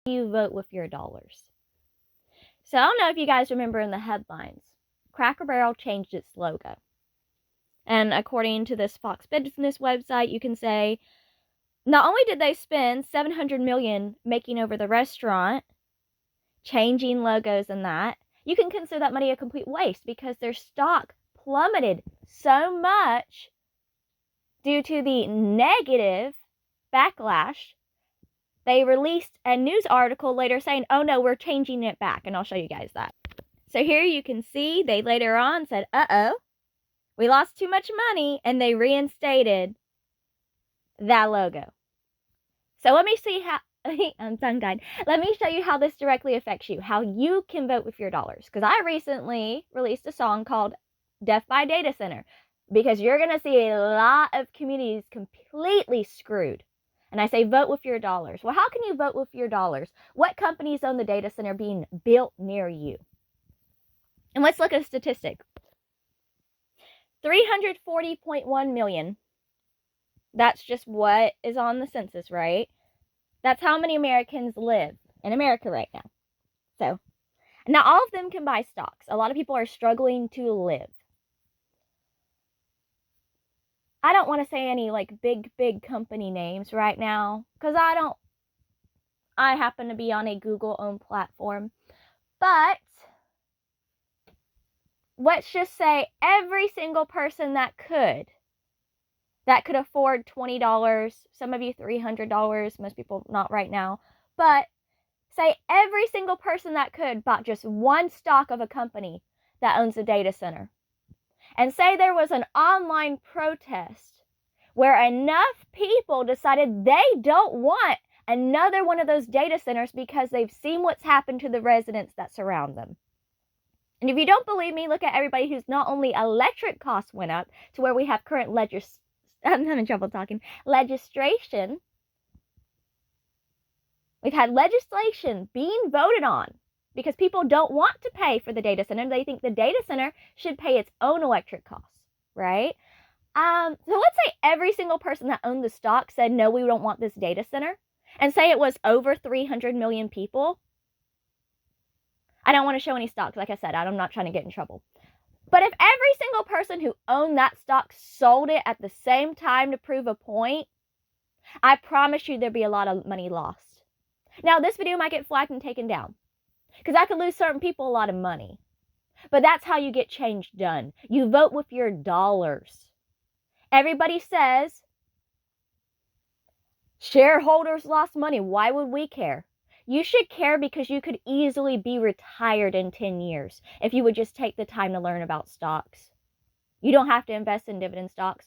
You vote with your dollars. So I don't know if you guys remember in the headlines, Cracker Barrel changed its logo. And according to this Fox Business website, you can say, not only did they spend $700 million making over the restaurant, changing logos and that, you can consider that money a complete waste because their stock plummeted so much due to the negative backlash. They released a news article later saying, oh no, we're changing it back. And I'll show you guys that. So here you can see they later on said, uh-oh, we lost too much money. And they reinstated that logo. So let me see how, I'm tongue-tied. Let me show you how this directly affects you, how you can vote with your dollars. Because I recently released a song called Death by Data Center. Because you're going to see a lot of communities completely screwed. And I say vote with your dollars. Well, how can you vote with your dollars? What companies own the data center being built near you? And let's look at a statistic. 340.1 million. That's just what is on the census, right? That's how many Americans live in America right now. So, not all of them can buy stocks. A lot of people are struggling to live. I don't want to say any like big company names right now because I happen to be on a Google-owned platform. But let's just say every single person that could afford $20, some of you $300, most people not right now, but say every single person that could bought just one stock of a company that owns a data center. And say there was an online protest where enough people decided they don't want another one of those data centers because they've seen what's happened to the residents that surround them. And if you don't believe me, look at everybody who's not only electric costs went up to where we have current I'm having trouble talking, legislation. We've had legislation being voted on because people don't want to pay for the data center. They think the data center should pay its own electric costs, right? So let's say every single person that owned the stock said, no, we don't want this data center. And say it was over 300 million people. I don't want to show any stocks. Like I said, I'm not trying to get in trouble. But if every single person who owned that stock sold it at the same time to prove a point, I promise you there'd be a lot of money lost. Now, this video might get flagged and taken down because I could lose certain people a lot of money. But that's how you get change done. You vote with your dollars. Everybody says shareholders lost money. Why would we care? You should care because you could easily be retired in 10 years if you would just take the time to learn about stocks. You don't have to invest in dividend stocks.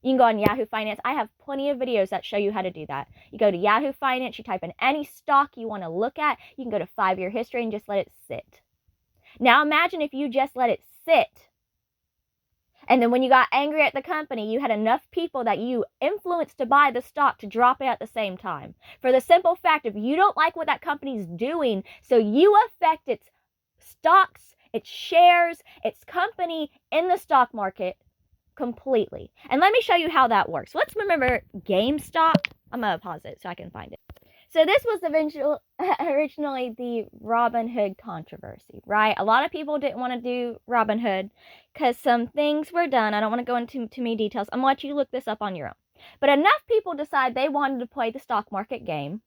You can go on Yahoo Finance. I have plenty of videos that show you how to do that. You go to Yahoo Finance, you type in any stock you want to look at. You can go to 5-year history and just let it sit. Now imagine if you just let it sit. And then when you got angry at the company, you had enough people that you influenced to buy the stock to drop it at the same time. For the simple fact of you don't like what that company's doing, so you affect its stocks, its shares, its company in the stock market completely. And let me show you how that works. Let's remember GameStop. I'm going to pause it so I can find it. So this was originally the Robinhood controversy, right? A lot of people didn't want to do Robinhood because some things were done. I don't want to go into too many details. I'm going to let you look this up on your own. But enough people decided they wanted to play the stock market game.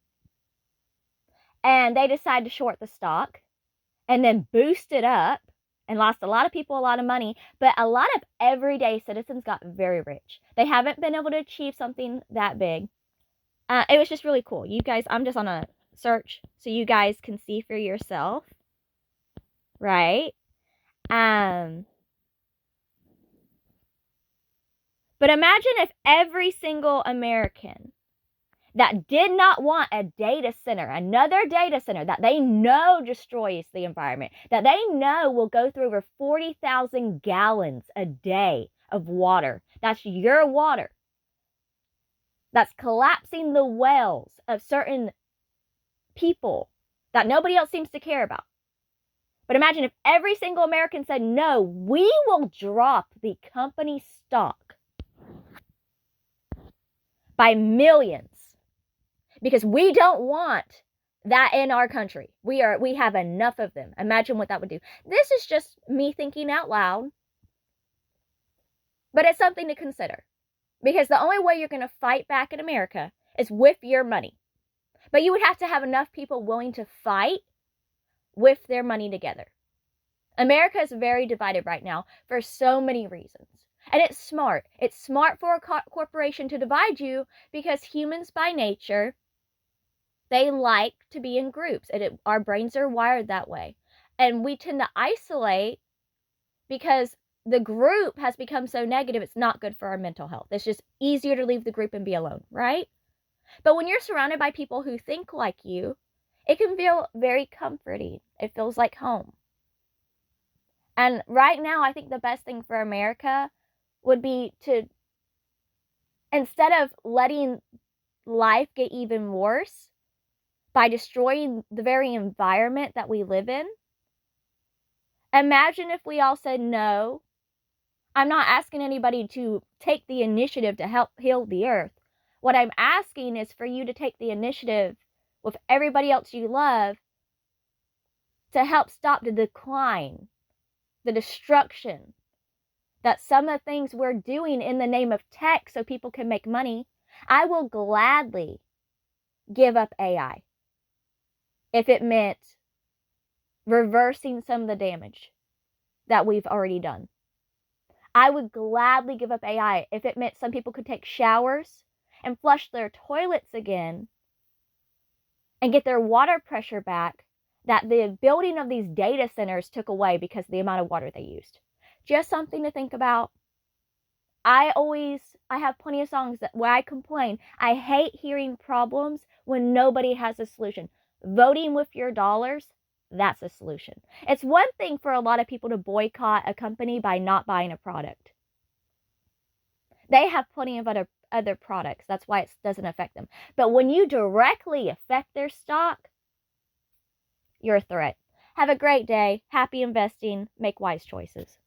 And they decided to short the stock and then boost it up and lost a lot of people a lot of money. But a lot of everyday citizens got very rich. They haven't been able to achieve something that big. It was just really cool. You guys, I'm just on a search so you guys can see for yourself, right? But imagine if every single American that did not want a data center, another data center that they know destroys the environment, that they know will go through over 40,000 gallons a day of water. That's your water. That's collapsing the wells of certain people that nobody else seems to care about. But imagine if every single American said, no, we will drop the company stock by millions because we don't want that in our country. We have enough of them. Imagine what that would do. This is just me thinking out loud, but it's something to consider, because the only way you're going to fight back in America is with your money. But you would have to have enough people willing to fight with their money together. America is very divided right now for so many reasons. And it's smart. It's smart for a corporation to divide you, because humans by nature, they like to be in groups. And our brains are wired that way. And we tend to isolate because the group has become so negative, it's not good for our mental health. It's just easier to leave the group and be alone, right? But when you're surrounded by people who think like you, it can feel very comforting. It feels like home. And right now, I think the best thing for America would be to, instead of letting life get even worse by destroying the very environment that we live in, imagine if we all said, no, I'm not asking anybody to take the initiative to help heal the earth. What I'm asking is for you to take the initiative with everybody else you love to help stop the decline, the destruction, that some of the things we're doing in the name of tech so people can make money. I will gladly give up AI if it meant reversing some of the damage that we've already done. I would gladly give up AI if it meant some people could take showers and flush their toilets again and get their water pressure back that the building of these data centers took away because of the amount of water they used. Just something to think about. I have plenty of songs where I complain. I hate hearing problems when nobody has a solution. Voting with your dollars, that's a solution. It's one thing for a lot of people to boycott a company by not buying a product. They have plenty of other products. That's why it doesn't affect them. But when you directly affect their stock, you're a threat. Have a great day. Happy investing. Make wise choices.